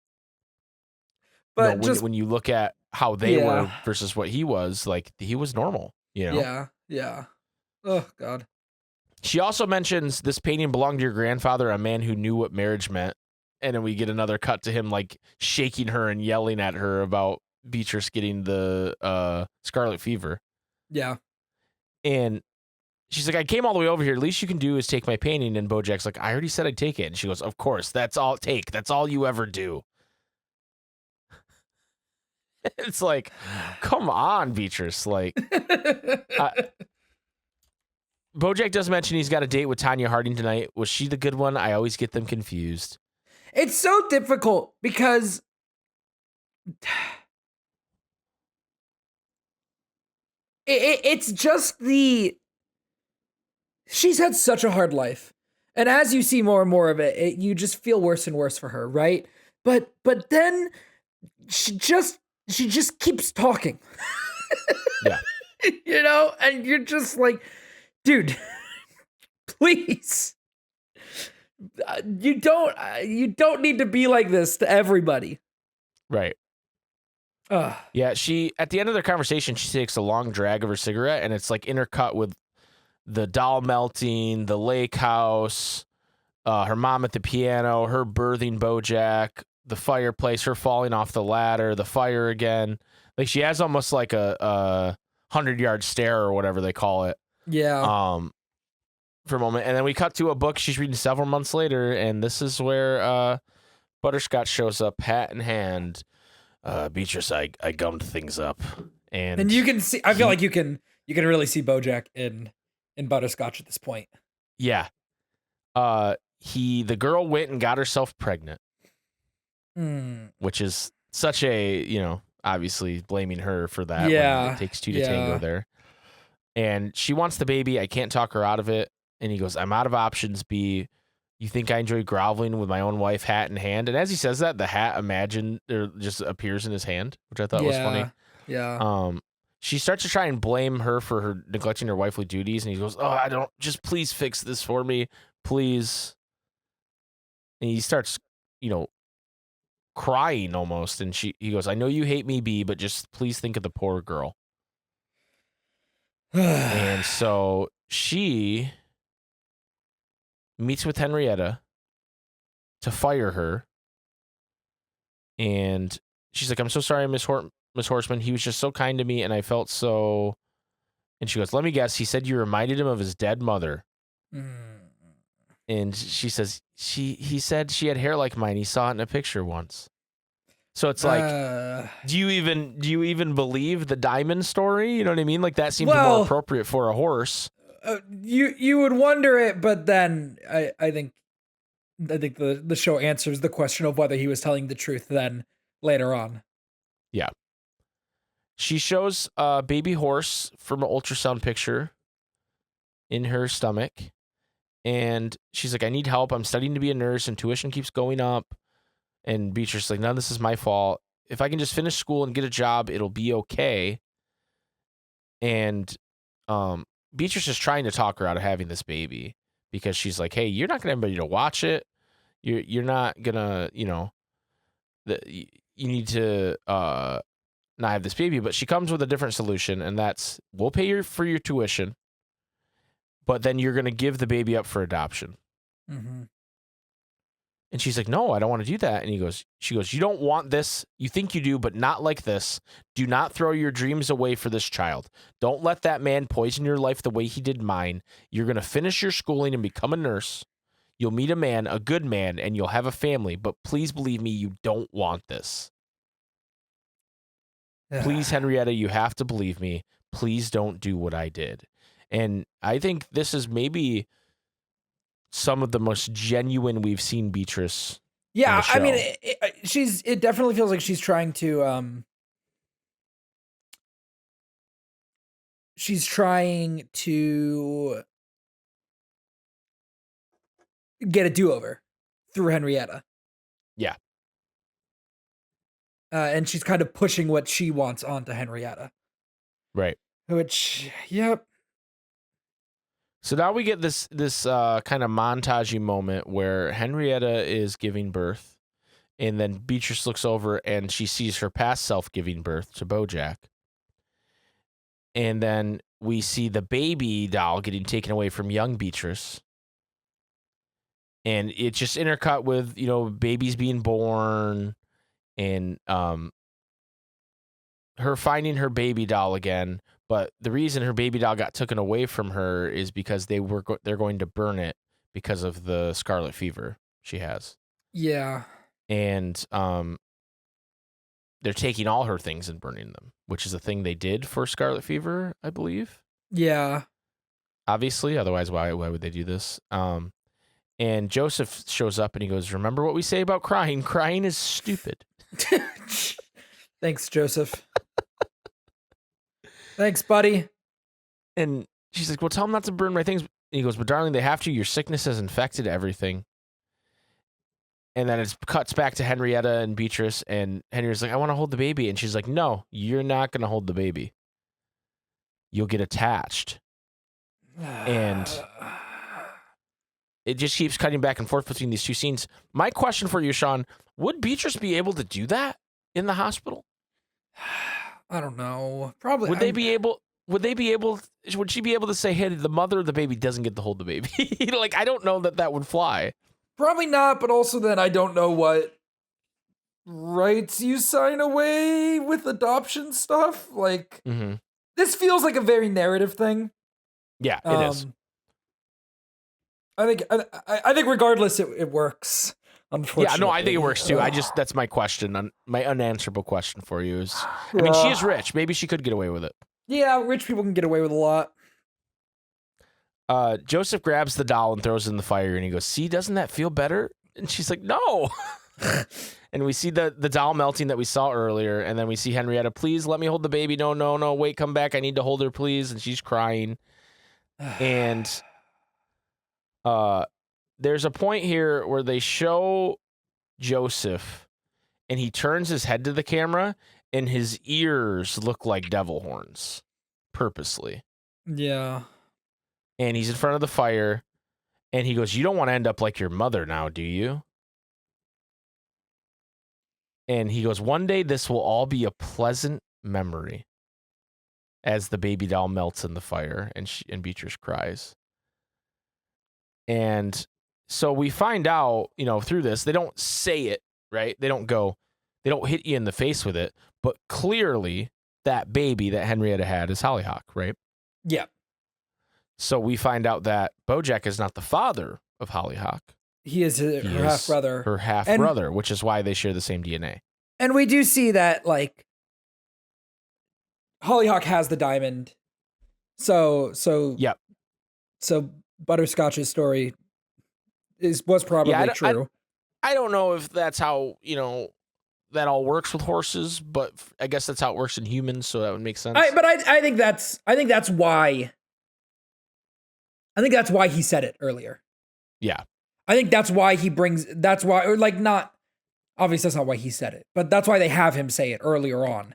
But when you look at how they were versus what he was, like, he was normal, Yeah. Yeah. Oh God. She also mentions this painting belonged to your grandfather, a man who knew what marriage meant. And then we get another cut to him like shaking her and yelling at her about Beatrice getting the scarlet fever. Yeah. And she's like, I came all the way over here. Least you can do is take my painting. And BoJack's like, I already said I'd take it. And she goes, of course, that's all take. That's all you ever do. It's like, come on, Beatrice. Like, BoJack does mention he's got a date with Tanya Harding tonight. Was she the good one? I always get them confused. It's so difficult because it's just she's had such a hard life. And as you see more and more of it, you just feel worse and worse for her, right? But then she just keeps talking. Yeah. And you're just like, dude, please. You don't need to be like this to everybody. Right. Yeah, she at the end of their conversation, she takes a long drag of her cigarette, and it's like intercut with the doll melting, the lake house, her mom at the piano, her birthing BoJack, the fireplace, her falling off the ladder, the fire again. Like she has almost like a 100-yard stare or whatever they call it. Yeah. For a moment, and then we cut to a book she's reading several months later, and this is where Butterscotch shows up, hat in hand. Beatrice, I gummed things up, and you can see. I feel like you can really see BoJack in Butterscotch at this point. Yeah, the girl went and got herself pregnant, which is such a obviously blaming her for that. Yeah, when it takes two to tango there, and she wants the baby. I can't talk her out of it. And he goes, I'm out of options, B. You think I enjoy groveling with my own wife, hat in hand? And as he says that, the hat just appears in his hand, which I thought was funny. Yeah. She starts to try and blame her for her neglecting her wifely duties. And he goes, just please fix this for me, please. And he starts, crying almost. And he goes, I know you hate me, B, but just please think of the poor girl. And so she meets with Henrietta to fire her. And she's like, I'm so sorry, Miss Horseman. He was just so kind to me, and I felt so... And she goes, let me guess. He said you reminded him of his dead mother. And she says, he said she had hair like mine. He saw it in a picture once. So it's like, do you even believe the diamond story? You know what I mean? Like that seems more appropriate for a horse. You would wonder it, but then I think the show answers the question of whether he was telling the truth then later on. Yeah. She shows a baby horse from an ultrasound picture in her stomach. And she's like, I need help. I'm studying to be a nurse and tuition keeps going up. And Beatrice is like, none of this is my fault. If I can just finish school and get a job, it'll be okay. And Beatrice is trying to talk her out of having this baby because she's like, hey, you're not going to have anybody to watch it. You're not going to, you need to not have this baby. But she comes with a different solution, and that's we'll pay for your tuition, but then you're going to give the baby up for adoption. Mm-hmm. And she's like, no, I don't want to do that. And she goes, you don't want this. You think you do, but not like this. Do not throw your dreams away for this child. Don't let that man poison your life the way he did mine. You're going to finish your schooling and become a nurse. You'll meet a man, a good man, and you'll have a family. But please believe me, you don't want this. Please, Henrietta, you have to believe me. Please don't do what I did. And I think this is maybe some of the most genuine we've seen Beatrice. Yeah, I mean, it definitely feels like she's trying to she's trying to get a do-over through Henrietta. Yeah. And she's kind of pushing what she wants onto Henrietta. Right. Which, yep. So now we get this kind of montagey moment where Henrietta is giving birth, and then Beatrice looks over and she sees her past self giving birth to Bojack. And then we see the baby doll getting taken away from young Beatrice. And it's just intercut with, babies being born and her finding her baby doll again. But the reason her baby doll got taken away from her is because they're going to burn it because of the scarlet fever she has. Yeah. And they're taking all her things and burning them, which is a thing they did for scarlet fever, I believe. Yeah. Obviously, otherwise why would they do this? And Joseph shows up and he goes, "Remember what we say about crying? Crying is stupid." Thanks, Joseph. Thanks, buddy. And she's like, "Well, tell them not to burn my things." And he goes, "But darling, they have to. Your sickness has infected everything." And then it cuts back to Henrietta and Beatrice, and Henrietta's like, "I want to hold the baby." And she's like, "No, you're not going to hold the baby. You'll get attached." And it just keeps cutting back and forth between these two scenes. My question for you, Sean, would Beatrice be able to do that in the hospital? I don't know. Probably. Would she be able to say, "Hey, the mother of the baby doesn't get to hold the baby"? Like, I don't know that would fly. Probably not, but also then I don't know what rights you sign away with adoption stuff. Like, This feels like a very narrative thing. Yeah, it is. I think regardless, it works. Unfortunately. Yeah, no, I think it works too. That's my question, my unanswerable question for you is, I mean, she is rich. Maybe she could get away with it. Yeah, rich people can get away with a lot. Joseph grabs the doll and throws it in the fire, and he goes, "See, doesn't that feel better?" And she's like, "No." And we see the doll melting that we saw earlier, and then we see Henrietta, "Please let me hold the baby. No, wait, come back. I need to hold her, please." And she's crying. And there's a point here where they show Joseph, and he turns his head to the camera, and his ears look like devil horns, purposely. Yeah. And he's in front of the fire, and he goes, "You don't want to end up like your mother now, do you?" And he goes, "One day this will all be a pleasant memory," as the baby doll melts in the fire, and Beatrice cries. And so we find out, through this, they don't say it, right? They don't hit you in the face with it, but clearly that baby that Henrietta had is Hollyhock, right? Yeah. So we find out that Bojack is not the father of Hollyhock. He is her half-brother. Her half-brother, which is why they share the same DNA. And we do see that, like, Hollyhock has the diamond. So yep. So Butterscotch's story was probably true. I don't know if that's how, that all works with horses, but I guess that's how it works in humans, so that would make sense. I think that's why. I think that's why he said it earlier. Yeah. I think that's why not, obviously that's not why he said it, but that's why they have him say it earlier on,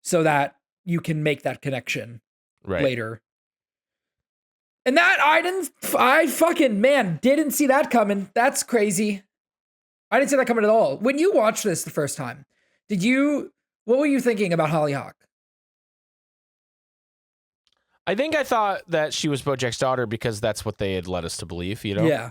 so that you can make that connection later. And that, I fucking, man, didn't see that coming. That's crazy. I didn't see that coming at all. When you watched this the first time, what were you thinking about Hollyhock? I think I thought that she was Bojack's daughter because that's what they had led us to believe, Yeah.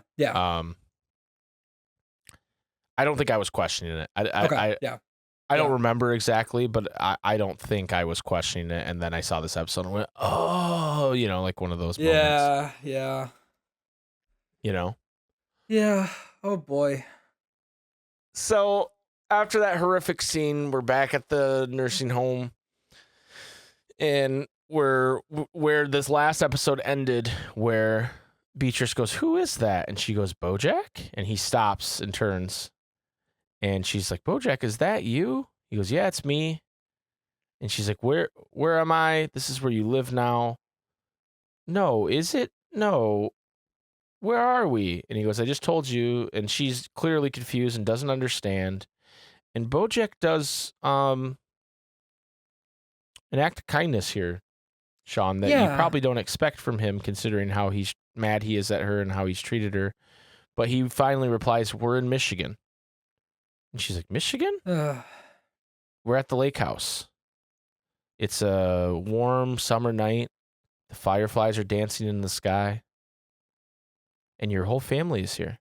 I don't think I was questioning it. I don't remember exactly, but I don't think I was questioning it. And then I saw this episode and went, "Oh," like one of those moments. Yeah. Yeah. Oh boy. So after that horrific scene, we're back at the nursing home, and where this last episode ended, where Beatrice goes, "Who is that?" And she goes, "Bojack." And he stops and turns, and she's like, "Bojack, is that you?" He goes, "Yeah, it's me." And she's like, Where am I? This is where you live now." no, is it? No. Where are we? And he goes, I just told you. And she's clearly confused and doesn't understand. And Bojack does an act of kindness here, Sean, that you Yeah. probably don't expect from him, considering how he's mad he is at her and how he's treated her. But he finally replies, we're in Michigan. And she's like, Michigan? We're at the lake house. It's a warm summer night. The fireflies are dancing in the sky. And your whole family is here.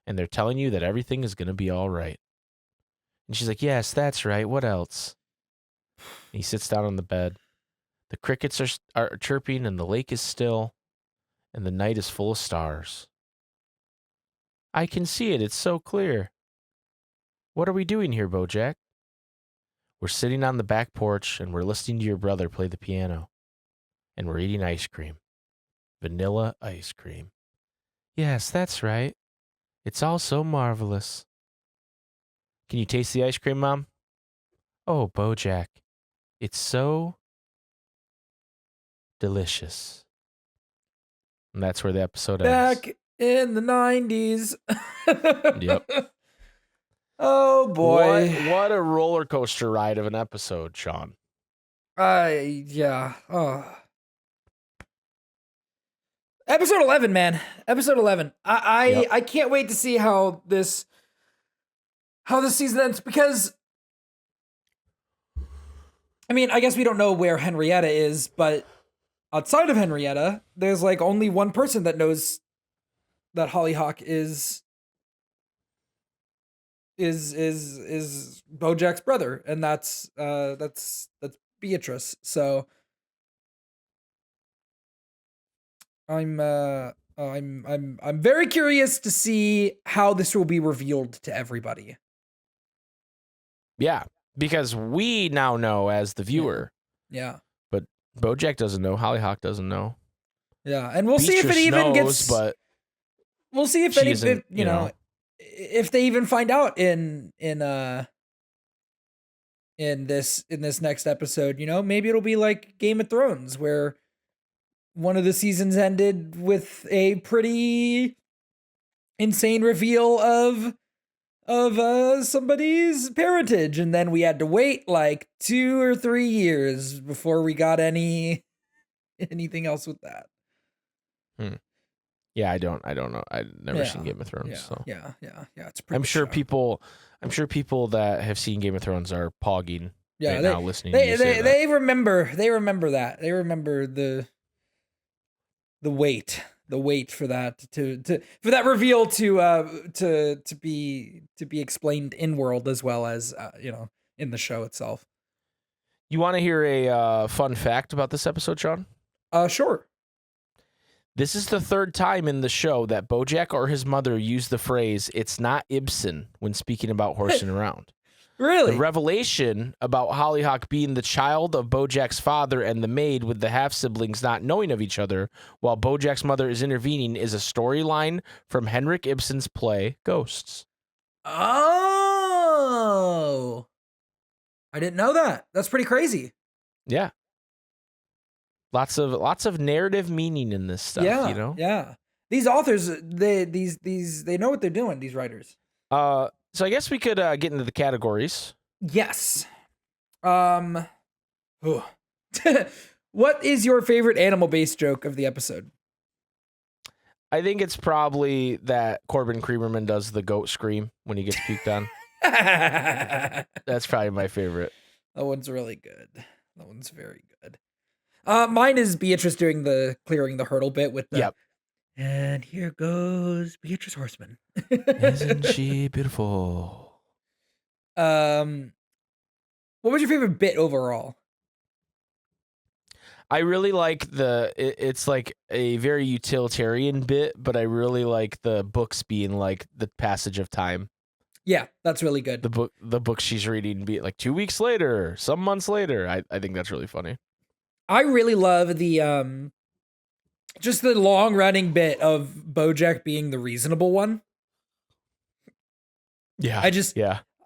And they're telling you that everything is going to be all right. And she's like, yes, that's right. What else? And he sits down on the bed. The crickets are chirping and the lake is still. And the night is full of stars. I can see it. It's so clear. What are we doing here, Bojack? We're sitting on the back porch and we're listening to your brother play the piano. And we're eating ice cream. Vanilla ice cream. Yes, that's right. It's all so marvelous. Can you taste the ice cream, Mom? Oh, Bojack. It's so delicious. And that's where the episode ends. Back in the 90s. Yep. Oh, boy. What a roller coaster ride of an episode, Sean. Yeah. Oh. Episode 11, man. Episode 11. I can't wait to see how this season ends, because I mean, I guess we don't know where Henrietta is, but outside of Henrietta, there's like only one person that knows that Hollyhock is Bojack's brother, and that's Beatrice. So I'm very curious to see how this will be revealed to everybody. Yeah, because we now know as the viewer. Yeah. But Bojack doesn't know. Hollyhock doesn't know. Yeah, and we'll see if it Beatrice even knows, gets. But we'll see if you know, if they even find out in this next episode. You know, maybe it'll be like Game of Thrones, where one of the seasons ended with a pretty insane reveal of somebody's parentage, and then we had to wait like 2 or 3 years before we got anything else with that. Yeah, I don't know. I've never seen Game of Thrones. Yeah. It's pretty. I'm sure people that have seen Game of Thrones are pogging. Yeah, right now listening. They remember that. They remember the wait for that for that reveal to be explained in world as well as in the show itself. You want to hear a fun fact about this episode, Sean? Sure. This is the third time in the show that Bojack or his mother used the phrase "it's not Ibsen" when speaking about horsing around. Really? The revelation about Hollyhock being the child of Bojack's father and the maid, with the half-siblings not knowing of each other while Bojack's mother is intervening, is a storyline from Henrik Ibsen's play Ghosts. Oh, I didn't know that. That's pretty crazy. Yeah. Lots of narrative meaning in this stuff, yeah, you know? Yeah. These authors, they know what they're doing, these writers. So I guess we could get into the categories. Yes. What is your favorite animal-based joke of the episode? I think it's probably that Corbin Creamerman does the goat scream when he gets puked on. That's probably my favorite. That one's really good. That one's very good. Mine is Beatrice doing the clearing the hurdle bit with the Yep. And here goes Beatrice Horseman. Isn't she beautiful? What was your favorite bit overall? I really like it's like a very utilitarian bit, but I really like the books being like the passage of time. Yeah, that's really good. The book she's reading be like 2 weeks later, some months later. I think that's really funny. I really love the just the long running bit of Bojack being the reasonable one. Yeah.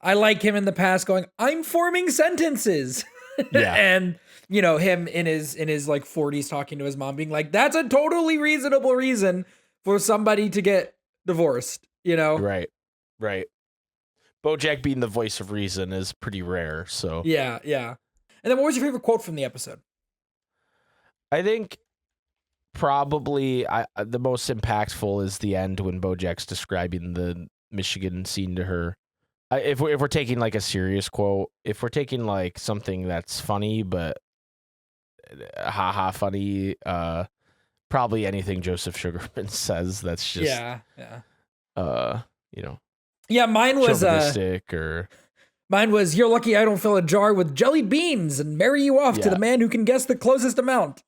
I like him in the past going, I'm forming sentences. Yeah. And him in his like 40s talking to his mom being like, that's a totally reasonable reason for somebody to get divorced, Right. Right. BoJack being the voice of reason is pretty rare. So Yeah. And then what was your favorite quote from the episode? I think probably the most impactful is the end when BoJack's describing the Michigan scene to her. If we're taking like a serious quote, if we're taking like something that's funny but haha funny, probably anything Joseph Sugarman says that's just you know, yeah. Mine was chauvinistic or you're lucky I don't fill a jar with jellied beans and marry you off to the man who can guess the closest amount.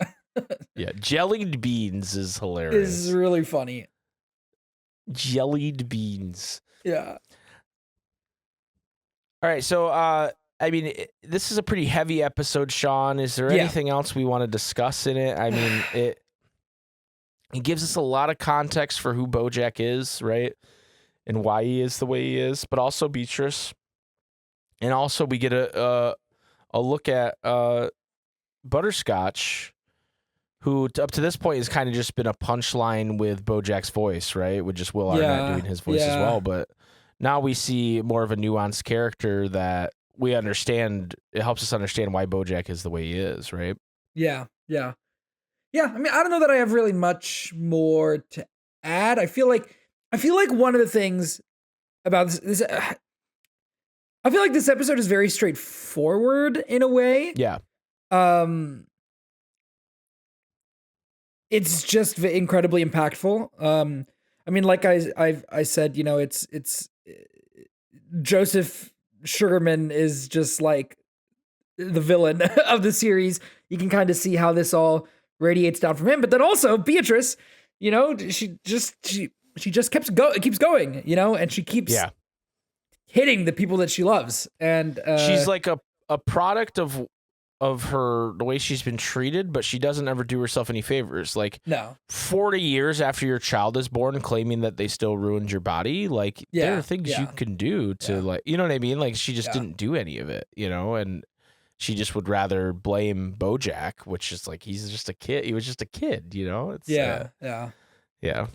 Yeah, jellied beans is hilarious. Is really funny. Jellied beans. Yeah. All right, so I mean, this is a pretty heavy episode, Sean. Is there anything else we want to discuss in it? I mean, it gives us a lot of context for who BoJack is, right? And why he is the way he is, but also Beatrice. And also we get a look at Butterscotch, who up to this point has kind of just been a punchline with BoJack's voice, right? With just Will Arnett doing his voice as well. But now we see more of a nuanced character that we understand. It helps us understand why BoJack is the way he is, right? Yeah. I mean, I don't know that I have really much more to add. I feel like one of the things about this I feel like this episode is very straightforward in a way. Yeah. It's just incredibly impactful. I mean, like I said, it's Joseph Sugarman is just like the villain of the series. You can kind of see how this all radiates down from him, but then also Beatrice, she just keeps going, and she keeps hitting the people that she loves, and she's like a product of her, the way she's been treated, but she doesn't ever do herself any favors. Like, no, 40 years after your child is born, claiming that they still ruined your body, like there are things you can do to like, you know what I mean? Like, she just didn't do any of it, and she just would rather blame BoJack, which is like, he's just a kid. He was just a kid, It's yeah.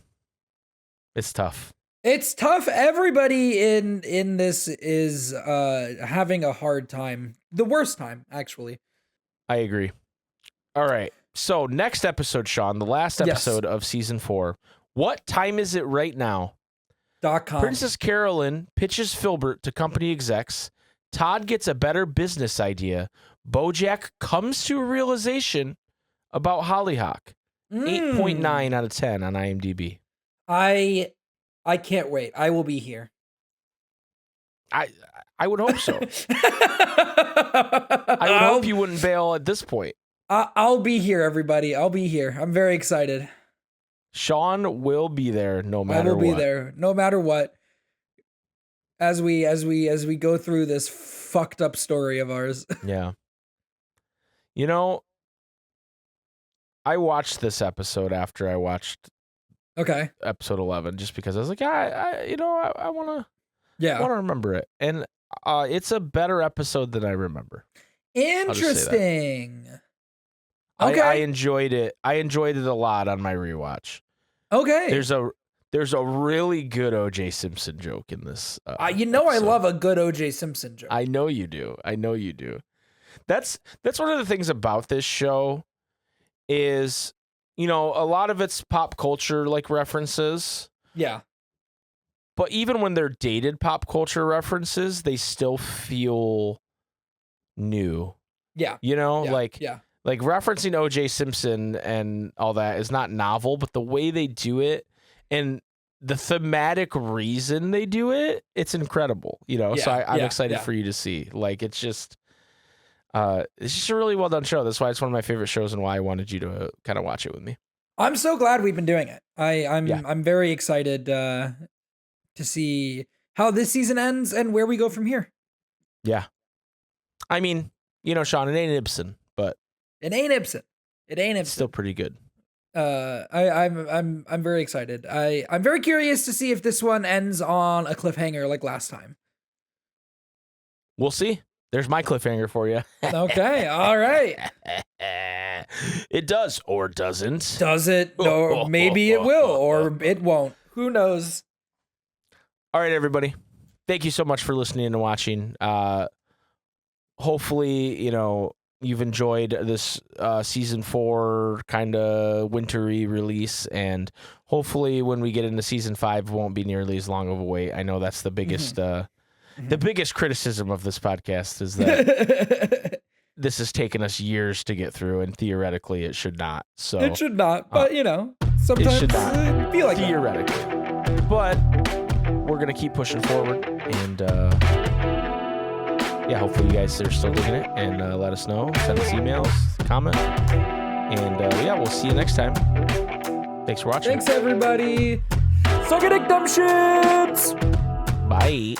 It's tough. It's tough. Everybody in this is having a hard time. The worst time, actually. I agree. All right. So next episode, Sean, the last episode of season 4. What time is it right now? .com. Princess Carolyn pitches Filbert to company execs. Todd gets a better business idea. BoJack comes to a realization about Hollyhock. 8.9 out of 10 on IMDb. I can't wait. I will be here. I would hope so. I would hope you wouldn't bail at this point. I'll be here, everybody. I'll be here. I'm very excited. Sean will be there no matter what. I will be there no matter what. As we go through this fucked up story of ours. Yeah. I watched this episode after I watched episode 11, just because I was like, I want to remember it. And it's a better episode than I remember. Interesting. Okay. I enjoyed it. I enjoyed it a lot on my rewatch. Okay. There's a really good O.J. Simpson joke in this. I love a good O.J. Simpson joke. I know you do. That's one of the things about this show is, a lot of it's pop culture like references. Yeah. But even when they're dated pop culture references, they still feel new. Yeah. Like referencing O.J. Simpson and all that is not novel, but the way they do it and the thematic reason they do it, it's incredible. So I'm excited for you to see. Like, it's just a really well done show. That's why it's one of my favorite shows and why I wanted you to kind of watch it with me. I'm so glad we've been doing it. I'm very excited to see how this season ends and where we go from here. Yeah. I mean, Sean, it ain't Ibsen, but it ain't Ibsen. It's still pretty good. I'm very excited. I'm very curious to see if this one ends on a cliffhanger like last time. We'll see. There's my cliffhanger for you. Okay, all right. It does or doesn't. Does it? No, maybe it will or it won't. Who knows? All right, everybody. Thank you so much for listening and watching. Hopefully, you've enjoyed this season 4 kind of wintry release, and hopefully when we get into season 5 it won't be nearly as long of a wait. I know that's the biggest the biggest criticism of this podcast is that this has taken us years to get through, and theoretically it should not. So it should not, but sometimes it should not feel like theoretically. But we're gonna keep pushing forward, and hopefully you guys are still digging it, and let us know. Send us emails, comment, and we'll see you next time. Thanks for watching. Thanks, everybody. Suck a dick, dumb shits. Bye.